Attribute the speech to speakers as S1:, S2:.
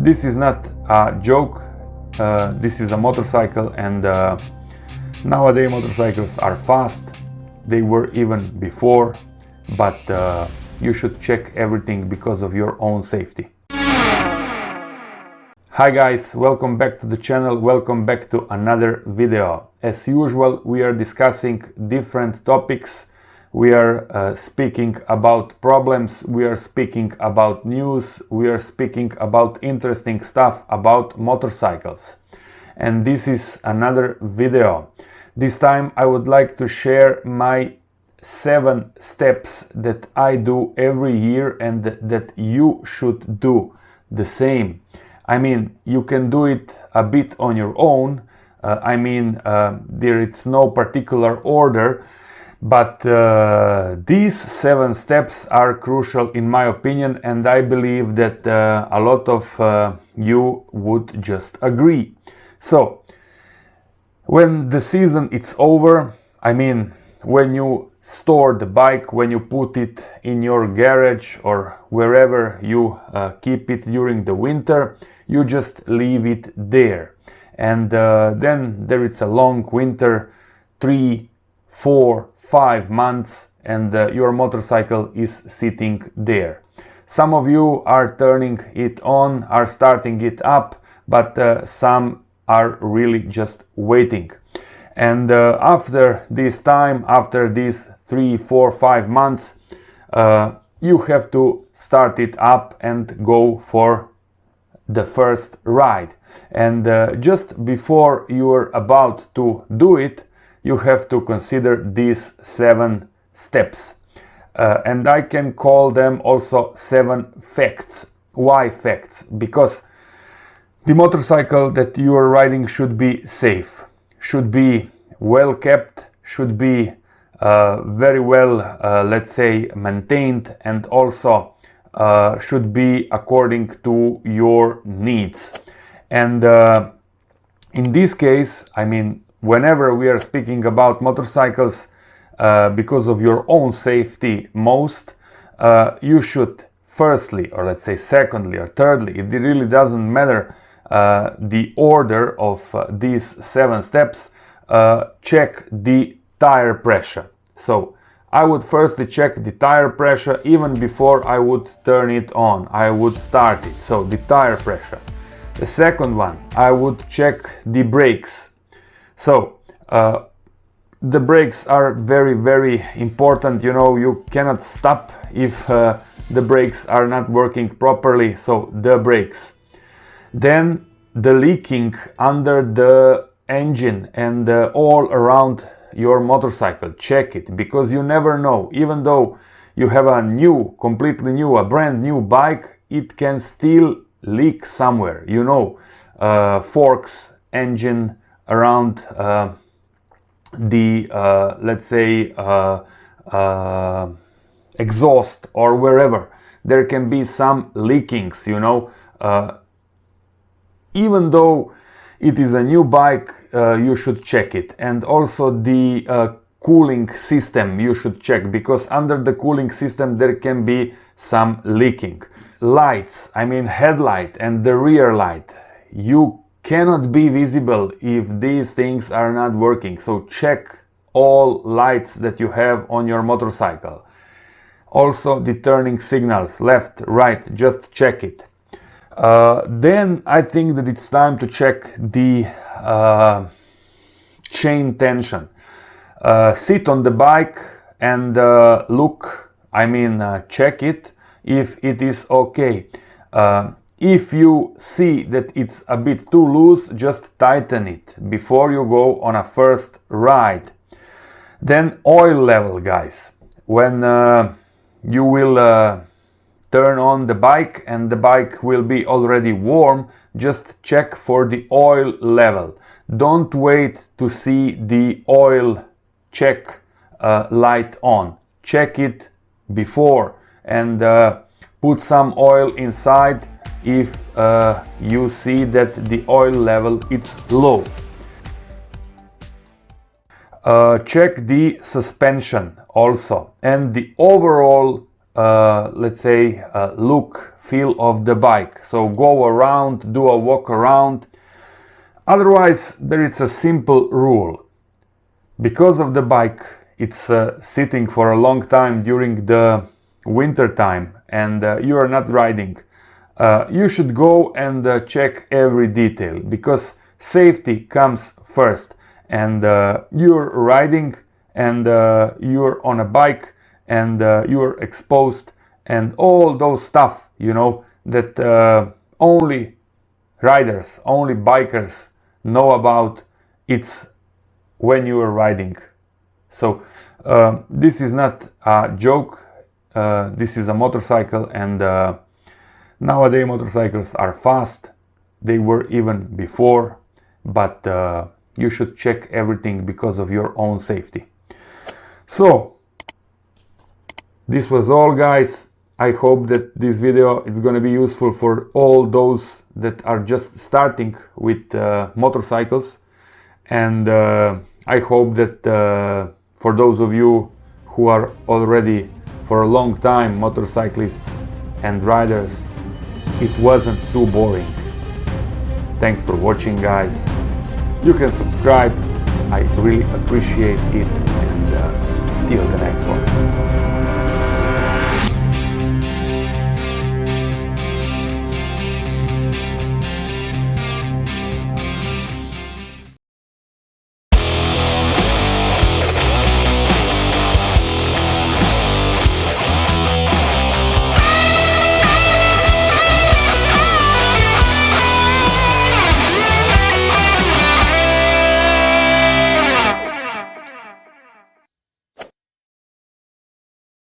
S1: This is not a joke, this is a motorcycle, and nowadays motorcycles are fast. They were even before, but you should check everything because of your own safety. Hi guys, welcome back to the channel, welcome back to another video. As usual, we are discussing different topics. We are speaking about problems, we are speaking about news, we are speaking about interesting stuff about motorcycles. And this is another video. This time I would like to share my 7 steps that I do every year and that you should do the same. I mean, you can do it a bit on your own. There is no particular order, but these 7 steps are crucial in my opinion, and I believe that a lot of you would just agree. So, when the season is over, I mean, when you store the bike, when you put it in your garage or wherever you keep it during the winter, you just leave it there. And then there is a long winter, 3, 4, 5 months, and your motorcycle is sitting there. Some of you are turning it on, are starting it up, but some are really just waiting. And after this time, after these 3, 4, 5 months, you have to start it up and go for the first ride. And just before you are about to do it, you have to consider these 7 steps. And I can call them also 7 facts. Why facts? Because the motorcycle that you are riding should be safe, should be well kept, should be very well, let's say, maintained, and also should be according to your needs. And in this case, I mean, whenever we are speaking about motorcycles, because of your own safety most, you should firstly, or let's say secondly or thirdly, it really doesn't matter the order of these 7 steps, check the tire pressure. So I would firstly check the tire pressure even before I would turn it on. I would start it. So the tire pressure. The second one, I would check the brakes. So the brakes are very, very important. You know, you cannot stop if the brakes are not working properly. So the brakes. Then the leaking under the engine and all around your motorcycle, check it, because you never know. Even though you have a new, completely new, a brand new bike, it can still leak somewhere, you know, forks, engine, around the let's say exhaust or wherever there can be some leakings, you know. Even though it is a new bike, you should check it. And also the cooling system you should check, because under the cooling system there can be some leaking. Lights, I mean headlight and the rear light, you cannot be visible if these things are not working. So check all lights that you have on your motorcycle. Also the turning signals, left, right, just check it. Then I think that it's time to check the chain tension. Sit on the bike and look, I mean check it if it is okay. If you see that it's a bit too loose, just tighten it before you go on a first ride. Then oil level, guys. When you will turn on the bike and the bike will be already warm, just check for the oil level. Don't wait to see the oil check light on. Check it before and put some oil inside if you see that the oil level is low. Check the suspension also and the overall let's say, look, feel of the bike. So go around, do a walk around. Otherwise, there is a simple rule. Because of the bike, it's sitting for a long time during the winter time, and you are not riding. You should go and check every detail, because safety comes first. And you're riding, and you're on a bike, and you're exposed, and all those stuff, you know, that only riders, only bikers know about. It's when you are riding. So this is not a joke. This is a motorcycle, and nowadays motorcycles are fast. They were even before, but you should check everything because of your own safety. So this was all, guys. I hope that this video is going to be useful for all those that are just starting with motorcycles, and I hope that for those of you who are already for a long time motorcyclists and riders, it wasn't too boring. Thanks for watching, guys. You can subscribe, I really appreciate it, and till the next one.